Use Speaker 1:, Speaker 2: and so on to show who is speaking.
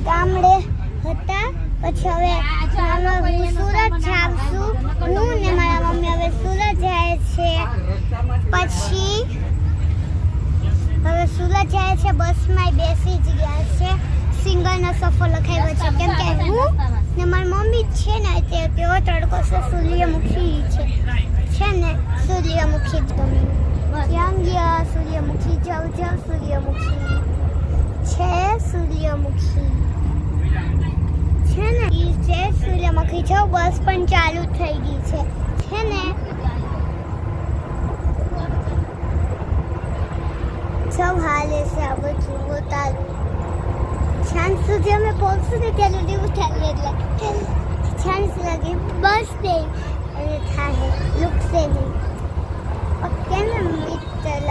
Speaker 1: ગામડે હતા. પછી હવે હું સુરત જાઉં છું. હું ને મારા મમ્મી હવે સુરત જાય છે. પછી હવે સુરત જાય છે. બસમાં બેસી જ ગયા છે. સિંગલનો સફર લખાવ્યો છે કેમ કે હું ને મારી મમ્મી છે ને તે કેવો તડકો છે. સૂર્યમુખી છે ને સૂર્યમુખી જ ગમે. ત્યાં ગયા સૂર્યમુખી જાઉં સૂર્યમુખી છે. સૂર્યમુખી છે ને ઈ છે સૂર્યમુખી છે. બસ પણ ચાલુ થઈ ગઈ છે ને સૌ હાલે છે આ બધું ઉતારું. સાંજ સુધી અમે પહોંચશું ને ત્યાં સુધી ઉઠાવીએ એટલે સાંજ લાગે બસ નહીં અને થાય લુકશે નહીં. ઓકે ને મિત્ર.